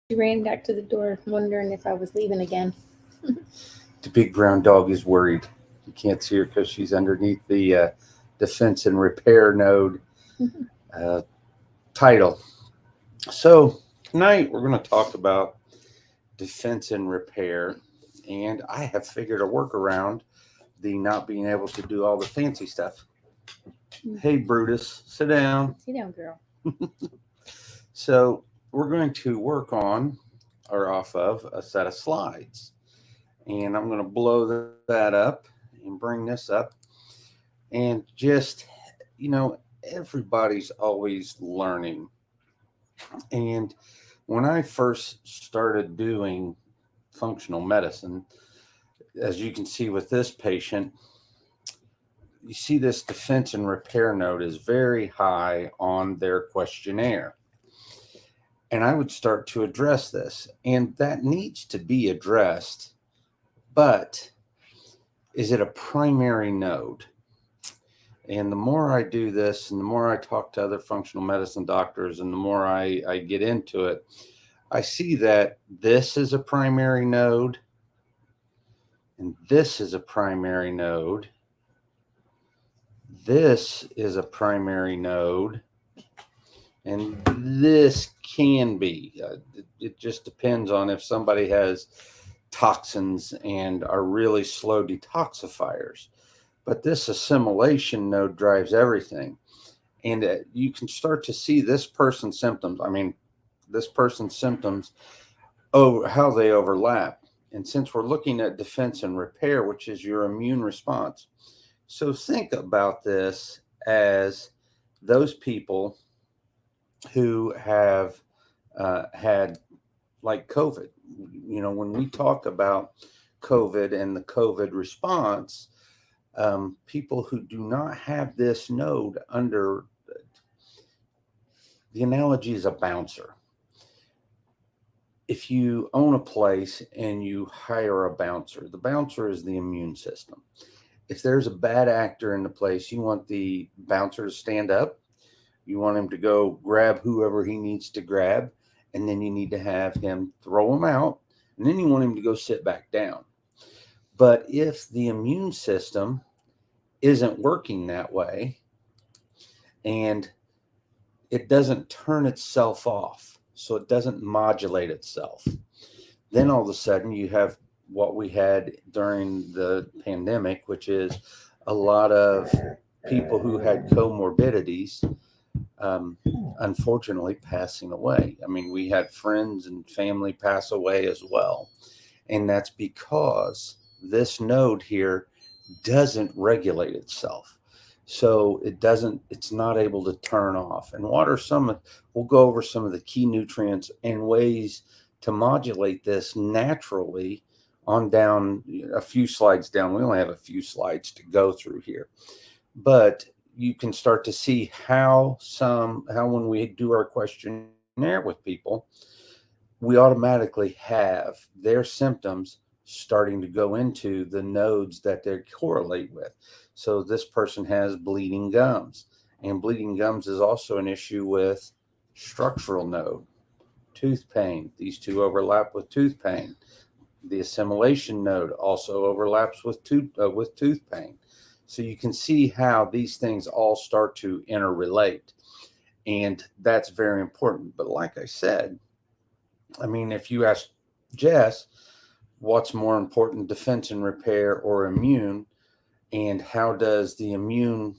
She ran back to the door, wondering if I was leaving again. The big brown dog is worried. You can't see her because she's underneath the defense and repair node uh, title. So tonight we're going to talk about defense and repair, and I have figured a workaround the not being able to do all the fancy stuff. Hey Brutus, sit down. Sit down, girl. So we're going to work on or off of a set of slides, and I'm going to blow that up and bring this up, and just, everybody's always learning. And when I first started doing functional medicine, as you can see with this patient, you see this defense and repair node is very high on their questionnaire. And I would start to address this, and that needs to be addressed, but is it a primary node? And the more I do this, and the more I talk to other functional medicine doctors, and the more I get into it, I see that this is a primary node, and this is a primary node. This is a primary node, and this can be. It just depends on if somebody has toxins and are really slow detoxifiers. But this assimilation node drives everything. And you can start to see this person's symptoms. How they overlap. And since we're looking at defense and repair, which is your immune response. So think about this as those people who have had like COVID. When we talk about COVID and the COVID response, people who do not have this node under, the analogy is a bouncer. If you own a place and you hire a bouncer, the bouncer is the immune system. If there's a bad actor in the place, you want the bouncer to stand up. You want him to go grab whoever he needs to grab, and then you need to have him throw him out, and then you want him to go sit back down. But if the immune system isn't working that way, and it doesn't turn itself off, so it doesn't modulate itself, then all of a sudden you have what we had during the pandemic, which is a lot of people who had comorbidities, unfortunately passing away. I mean, we had friends and family pass away as well. And that's because this node here doesn't regulate itself. So it's not able to turn off. And we'll go over some of the key nutrients and ways to modulate this naturally on down a few slides down. We only have a few slides to go through here, but you can start to see how when we do our questionnaire with people, we automatically have their symptoms starting to go into the nodes that they correlate with. So this person has bleeding gums, and bleeding gums is also an issue with structural node. Tooth pain, these two overlap with tooth pain. The assimilation node also overlaps with tooth pain. So you can see how these things all start to interrelate, and that's very important. But like I said, I mean, if you ask Jess, what's more important, defense and repair or immune, and how does the immune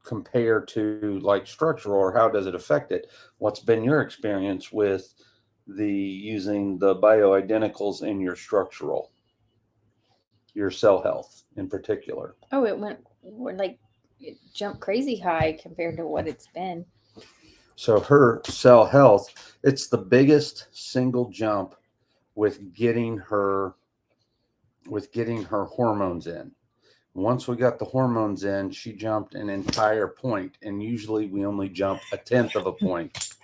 compare to like structural, or how does it affect it? What's been your experience with using the bioidenticals in your structural, your cell health in particular? Oh, it jumped crazy high compared to what it's been. So her cell health, it's the biggest single jump with getting her hormones in. Once we got the hormones in, she jumped an entire point, and usually we only jump a tenth of a point.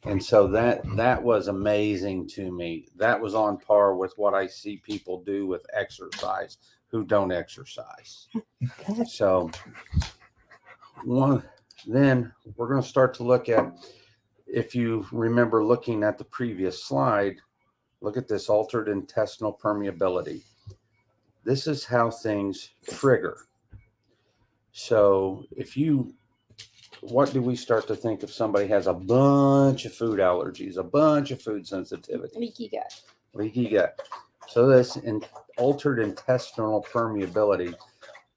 And so that was amazing to me. That was on par with what I see people do with exercise who don't exercise. So then we're going to start to look at, if you remember looking at the previous slide, look at this altered intestinal permeability. This is how things trigger. So what do we start to think if somebody has a bunch of food allergies, a bunch of food sensitivity? Leaky gut. Leaky gut. So this altered intestinal permeability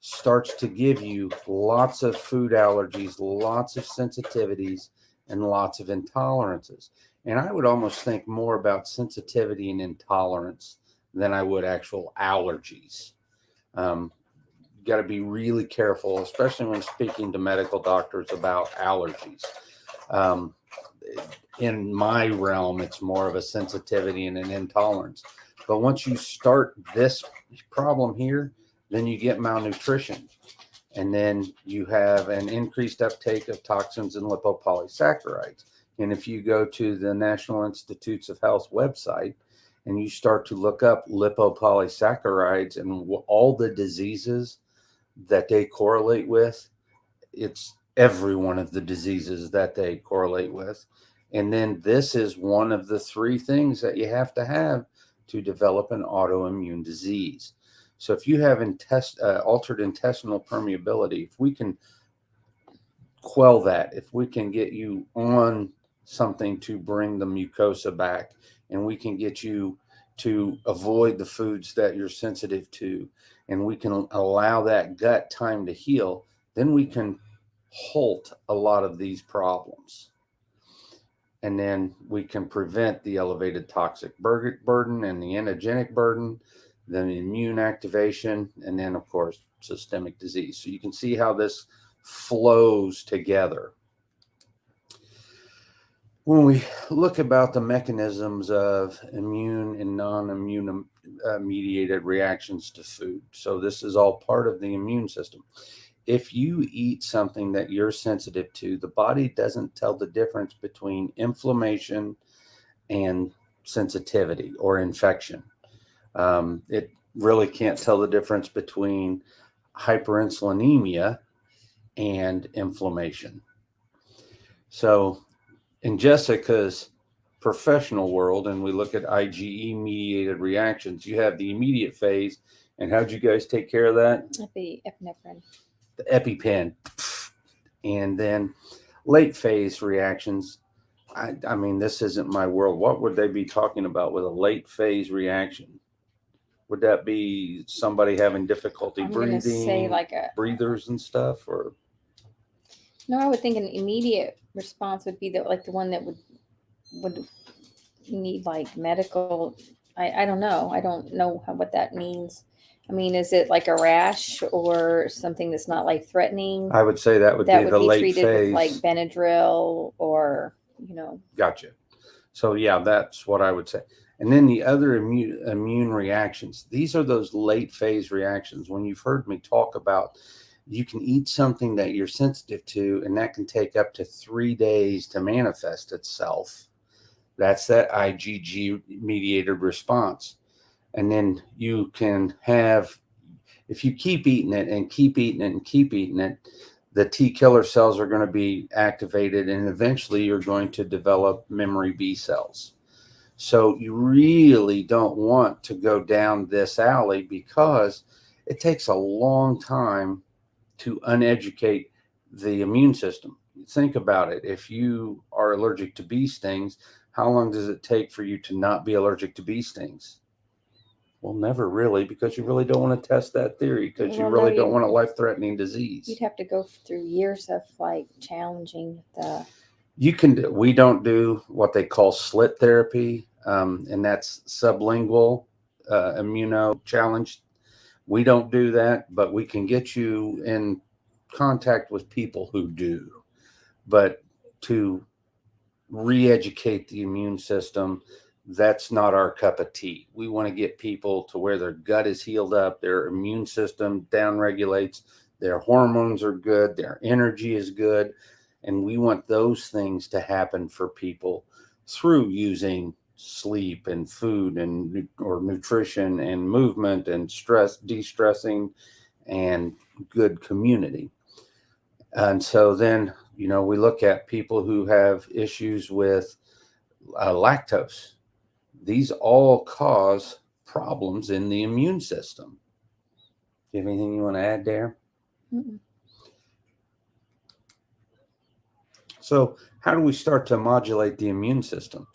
starts to give you lots of food allergies, lots of sensitivities, and lots of intolerances. And I would almost think more about sensitivity and intolerance than I would actual allergies. You got to be really careful, especially when speaking to medical doctors about allergies. In my realm, it's more of a sensitivity and an intolerance. But once you start this problem here, then you get malnutrition. And then you have an increased uptake of toxins and lipopolysaccharides. And if you go to the National Institutes of Health website and you start to look up lipopolysaccharides and all the diseases that they correlate with, it's every one of the diseases that they correlate with. And then this is one of the 3 things that you have to develop an autoimmune disease. So if you have altered intestinal permeability, if we can quell that, if we can get you on something to bring the mucosa back, and we can get you to avoid the foods that you're sensitive to, and we can allow that gut time to heal, then we can halt a lot of these problems. And then we can prevent the elevated toxic burden and the antigenic burden, then the immune activation, and then, of course, systemic disease. So you can see how this flows together. When we look about the mechanisms of immune and non-immune mediated reactions to food, so this is all part of the immune system. If you eat something that you're sensitive to, the body doesn't tell the difference between inflammation and sensitivity or infection. It really can't tell the difference between hyperinsulinemia and inflammation. So in Jessica's professional world, and we look at IgE mediated reactions, you have the immediate phase. And how'd you guys take care of that? Epinephrine. The EpiPen. And then late phase reactions. I mean, this isn't my world. What would they be talking about with a late phase reaction? Would that be somebody having difficulty breathing, say like breathers and stuff, or? No, I would think an immediate response would be the one that would need like medical. I don't know. I don't know what that means. I mean, is it like a rash or something that's not life threatening? I would say that would be the late treated phase, with like Benadryl or Gotcha. So yeah, that's what I would say. And then the other immune reactions. These are those late phase reactions. When you've heard me talk about, you can eat something that you're sensitive to, and that can take up to 3 days to manifest itself. That's that IgG mediated response. And then you can have, if you keep eating it and keep eating it and keep eating it, the T killer cells are going to be activated, and eventually you're going to develop memory B cells. So you really don't want to go down this alley, because it takes a long time to uneducate the immune system. Think about it. If you are allergic to bee stings, how long does it take for you to not be allergic to bee stings? Well, never really, because you really don't want to test that theory, because you really don't want a life-threatening disease. You'd have to go through years of like challenging the. We don't do what they call slit therapy, and that's sublingual immuno challenge. We don't do that, but we can get you in contact with people who do. But to re-educate the immune system, that's not our cup of tea. We want to get people to where their gut is healed up, their immune system down regulates, their hormones are good, their energy is good. And we want those things to happen for people through using sleep and food or nutrition and movement and stress, de-stressing, and good community. And so then, we look at people who have issues with lactose. These all cause problems in the immune system. Do you have anything you want to add there? Mm-mm. So how do we start to modulate the immune system?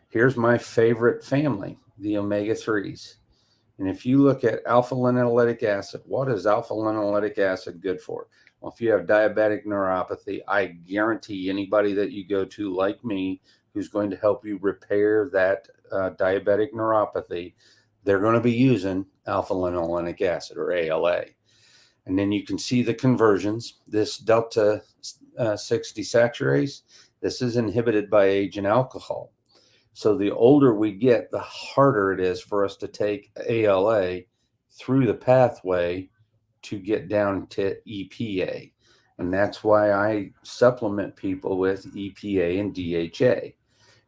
Here's my favorite family, the omega-3s. And if you look at alpha linoleic acid, what is alpha linoleic acid good for? Well, if you have diabetic neuropathy, I guarantee anybody that you go to, like me, who's going to help you repair that diabetic neuropathy, they're going to be using alpha linoleic acid, or ALA. And then you can see the conversions. This delta 6 desaturase, this is inhibited by age and alcohol. So the older we get, the harder it is for us to take ALA through the pathway to get down to EPA. And that's why I supplement people with EPA and DHA.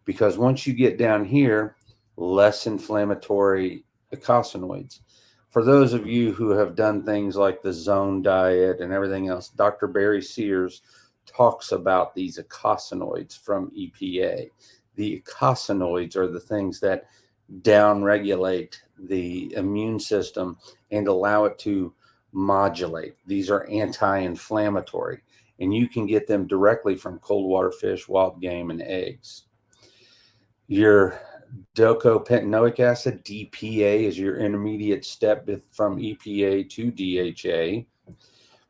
Because once you get down here, less inflammatory eicosanoids. For those of you who have done things like the zone diet and everything else, Dr. Barry Sears talks about these eicosanoids from EPA. The eicosanoids are the things that downregulate the immune system and allow it to modulate. These are anti-inflammatory, and you can get them directly from cold water fish, wild game, and eggs. Your docopentanoic acid, DPA, is your intermediate step from EPA to DHA.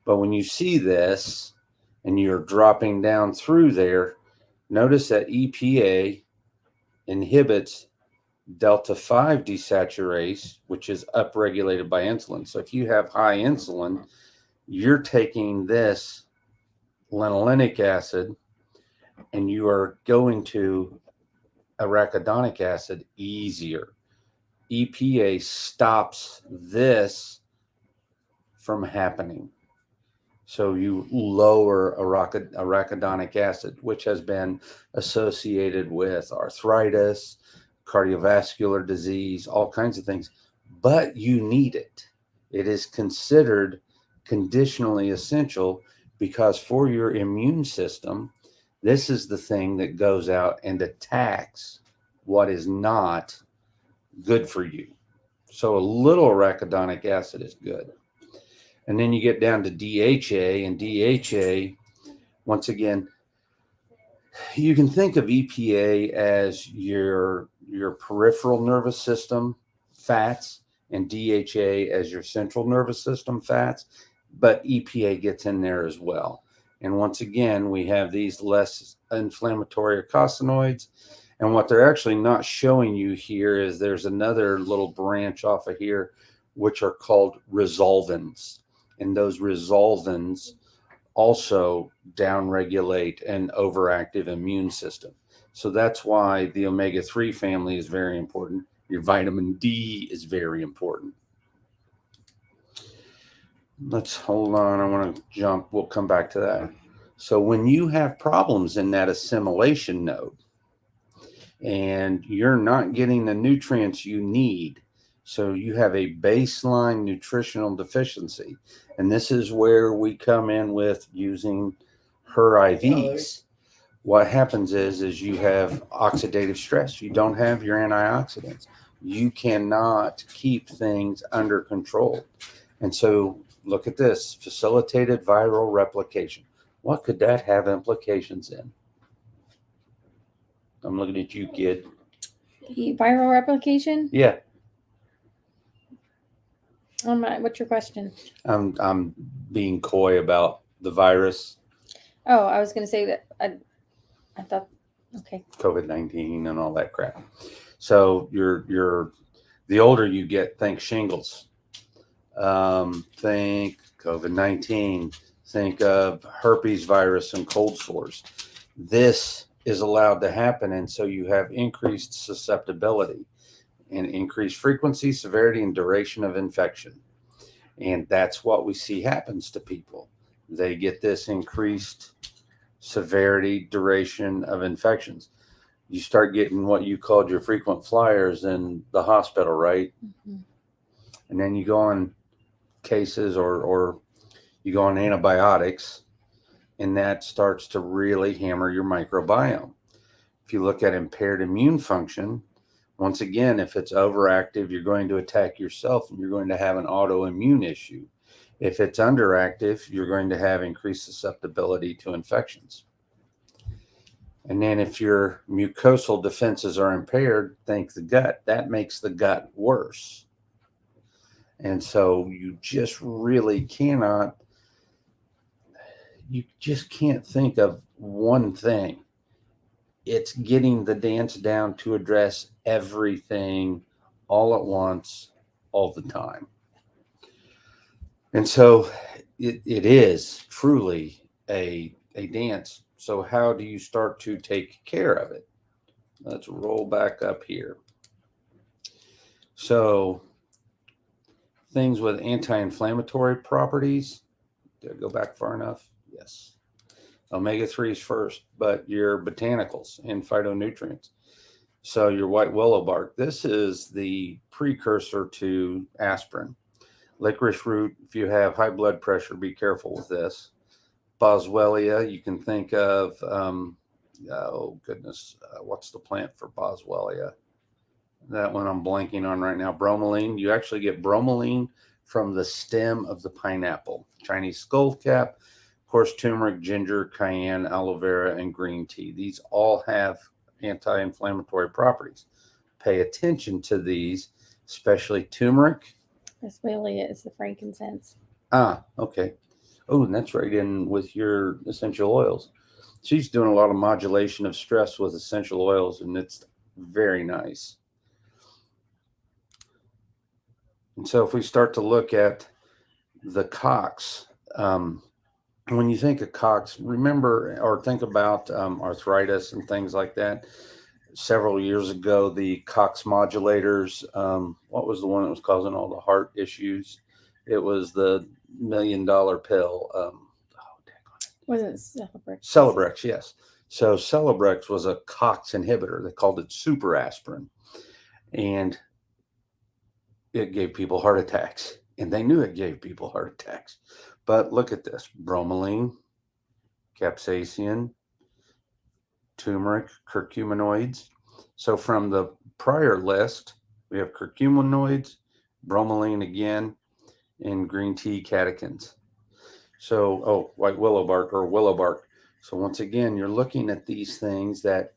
But when you see this and you're dropping down through there, notice that EPA inhibits delta 5 desaturase, which is upregulated by insulin. So if you have high insulin, you're taking this linolenic acid and you are going to arachidonic acid easier. EPA stops this from happening. So you lower arachidonic acid, which has been associated with arthritis, cardiovascular disease, all kinds of things. But you need it. It is considered conditionally essential because for your immune system, this is the thing that goes out and attacks what is not good for you. So a little arachidonic acid is good. And then you get down to DHA, and DHA, once again, you can think of EPA as your peripheral nervous system fats and DHA as your central nervous system fats, but EPA gets in there as well. And once again, we have these less inflammatory eicosanoids. And what they're actually not showing you here is there's another little branch off of here, which are called resolvins. And those resolvins also downregulate an overactive immune system. So that's why the omega-3 family is very important. Your vitamin D is very important. Let's hold on. I want to jump. We'll come back to that. So when you have problems in that assimilation node and you're not getting the nutrients you need, so you have a baseline nutritional deficiency, and this is where we come in with using her IVs. What happens is you have oxidative stress. You don't have your antioxidants. You cannot keep things under control. And so look at this, facilitated viral replication. What could that have implications in? I'm looking at you, kid. Viral replication? Yeah. What's your question? I'm being coy about the virus. Oh, I was going to say that I thought, okay. COVID-19 and all that crap. So you're the older you get, think shingles, think COVID-19, think of herpes virus and cold sores. This is allowed to happen, and so you have increased susceptibility and increased frequency, severity, and duration of infection. And that's what we see happens to people. They get this increased severity, duration of infections. You start getting what you called your frequent flyers in the hospital, right? Mm-hmm. And then you go on cases or you go on antibiotics and that starts to really hammer your microbiome. If you look at impaired immune function, once again, if it's overactive, you're going to attack yourself and you're going to have an autoimmune issue. If it's underactive, you're going to have increased susceptibility to infections. And then if your mucosal defenses are impaired, think the gut. That makes the gut worse. And so you just really cannot, you just can't think of one thing. It's getting the dance down to address everything all at once, all the time. And so it is truly a dance. So how do you start to take care of it? Let's roll back up here. So things with anti-inflammatory properties. Did I go back far enough? Yes. Omega-3s first, but your botanicals and phytonutrients. So your white willow bark, this is the precursor to aspirin. Licorice root, if you have high blood pressure, be careful with this. Boswellia, you can think of, oh goodness, what's the plant for Boswellia? That one I'm blanking on right now. Bromelain. You actually get bromelain from the stem of the pineapple. Chinese skullcap, of course, turmeric, ginger, cayenne, aloe vera, and green tea. These all have anti-inflammatory properties. Pay attention to these, especially turmeric. Boswellia is the frankincense. Ah, okay. Oh, and that's right in with your essential oils. She's doing a lot of modulation of stress with essential oils, and it's very nice. And so if we start to look at the COX, when you think of COX, remember or think about arthritis and things like that. Several years ago, the COX modulators, what was the one that was causing all the heart issues? It was the $1 million pill. Wasn't Celebrex? Celebrex, yes. So Celebrex was a COX inhibitor. They called it super aspirin. And it gave people heart attacks. And they knew it gave people heart attacks. But look at this. Bromelain, capsaicin, turmeric, curcuminoids. So from the prior list, we have curcuminoids, bromelain again, and green tea catechins. So, white willow bark or willow bark. So once again, you're looking at these things that,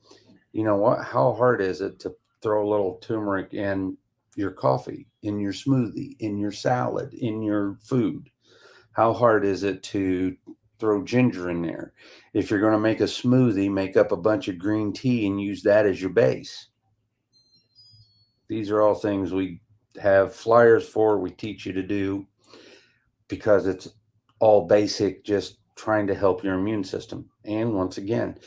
you know what, how hard is it to throw a little turmeric in your coffee, in your smoothie, in your salad, in your food? How hard is it to throw ginger in there? If you're going to make a smoothie, make up a bunch of green tea and use that as your base. These are all things we have flyers for, we teach you to do, because it's all basic, just trying to help your immune system. And once again,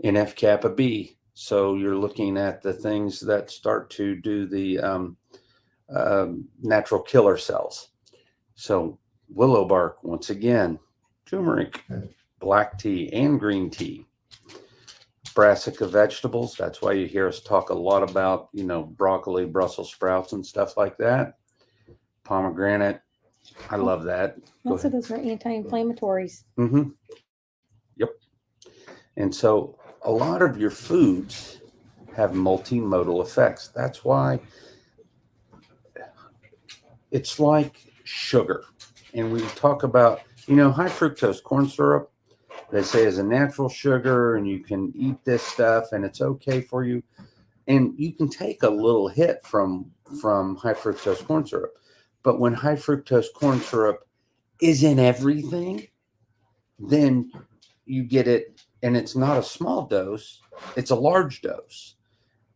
NF kappa B. So you're looking at the things that start to do the natural killer cells. So willow bark, once again, turmeric, black tea, and green tea. Brassica vegetables, that's why you hear us talk a lot about, broccoli, Brussels sprouts, and stuff like that. Pomegranate, I love that. Also, those are anti-inflammatories. Mm-hmm. Yep. And so a lot of your foods have multimodal effects. That's why it's like sugar. And we talk about, high fructose corn syrup, they say is a natural sugar and you can eat this stuff and it's okay for you. And you can take a little hit from high fructose corn syrup. But when high fructose corn syrup is in everything, then you get it, and it's not a small dose, it's a large dose.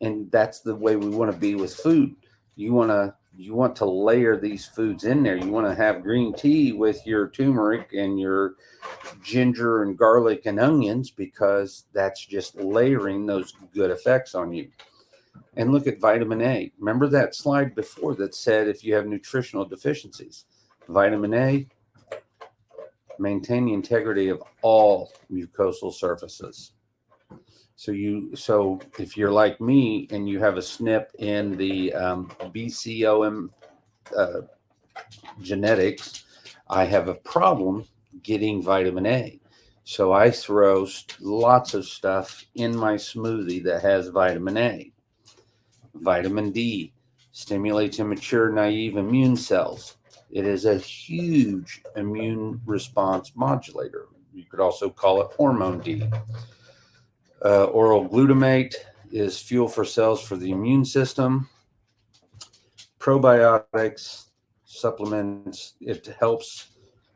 And that's the way we want to be with food. You want to layer these foods in there. You want to have green tea with your turmeric and your ginger and garlic and onions, because that's just layering those good effects on you. And look at vitamin A. Remember that slide before that said if you have nutritional deficiencies, vitamin A, maintain the integrity of all mucosal surfaces. So if you're like me and you have a SNP in the BCOM genetics, I have a problem getting vitamin A. So I throw lots of stuff in my smoothie that has vitamin A. Vitamin D stimulates immature, naive immune cells. It is a huge immune response modulator. You could also call it hormone D. Oral glutamate is fuel for cells for the immune system. Probiotics, supplements, it helps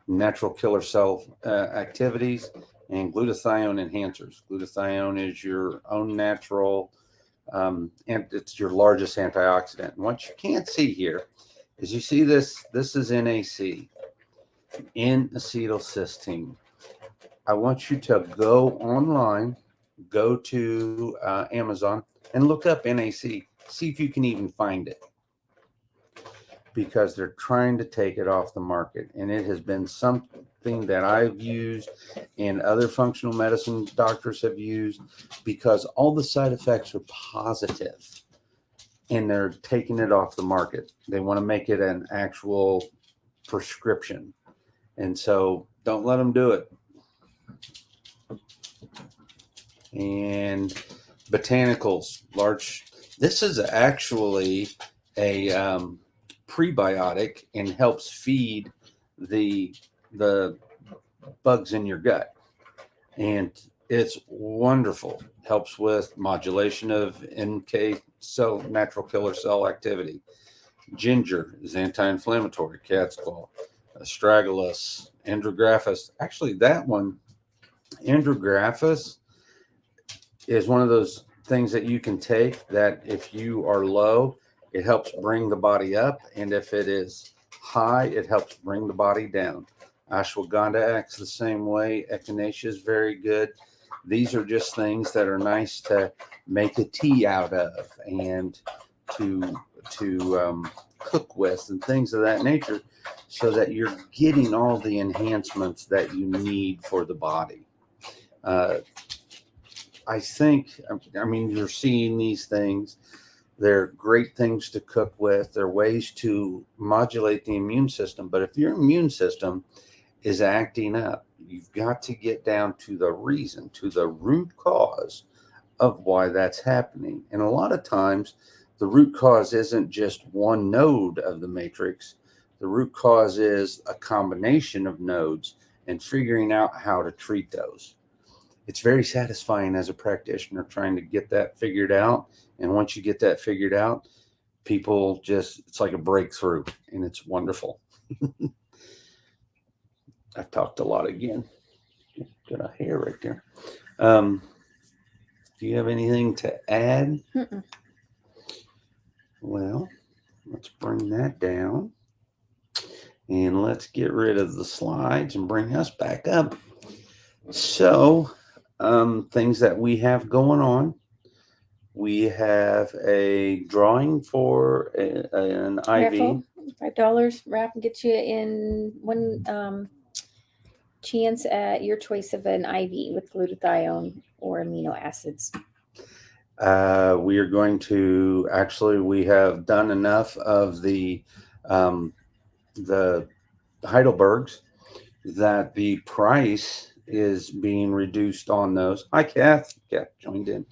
natural killer cell activities, and glutathione enhancers. Glutathione is your own natural, and it's your largest antioxidant. And what you can't see here is you see this is NAC, N-acetylcysteine. I want you to go online, go to Amazon, and look up NAC. See if you can even find it, because they're trying to take it off the market. And it has been something that I've used and other functional medicine doctors have used, because all the side effects are positive and they're taking it off the market. They want to make it an actual prescription. And so don't let them do it. And Botanicals, large. This is actually a prebiotic and helps feed the bugs in your gut, and it's wonderful. Helps with modulation of NK cell, natural killer cell activity. Ginger is anti-inflammatory. Cat's claw, astragalus, andrographis. Actually, that one, andrographis, is one of those things that you can take that if you are low, it helps bring the body up, and if it is high, it helps bring the body down. Ashwagandha acts the same way. Echinacea is very good. These are just things that are nice to make a tea out of and to cook with and things of that nature, so that you're getting all the enhancements that you need for the body. I think, I mean, you're seeing these things. They're great things to cook with. They're ways to modulate the immune system. But if your immune system is acting up, you've got to get down to the reason, to the root cause of why that's happening. And a lot of times, the root cause isn't just one node of the matrix. The root cause is a combination of nodes, and figuring out how to treat those. It's very satisfying as a practitioner trying to get that figured out. And once you get that figured out, people just, it's like a breakthrough, and it's wonderful. I've talked a lot again. Got a hair right there. Do you have anything to add? Mm-mm. Well, let's bring that down. And let's get rid of the slides and bring us back up. So, things that we have going on. We have a drawing for an IV. Raffle, $5 raffle gets you in one chance at your choice of an IV with glutathione or amino acids. We are going to, actually, we have done enough of the Heidelbergs that the price is being reduced on those. Hi, Kath. Kath joined in.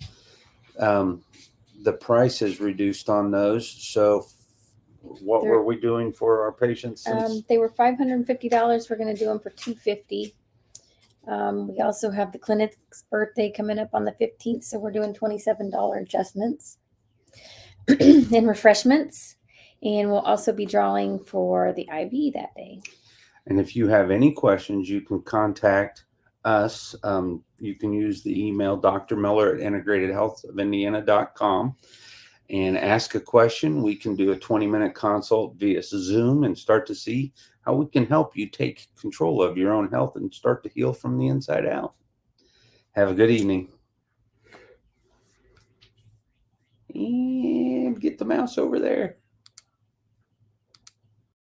The price is reduced on those. So what were we doing for our patients? They were $550. We're going to do them for $250. We also have the clinic's birthday coming up on the 15th, so we're doing $27 adjustments and refreshments. And we'll also be drawing for the IV that day. And if you have any questions, you can contact us. You can use the email drmiller@integratedhealthofIndiana.com and ask a question. We can do a 20-minute consult via Zoom and start to see how we can help you take control of your own health and start to heal from the inside out. Have a good evening. And get the mouse over there.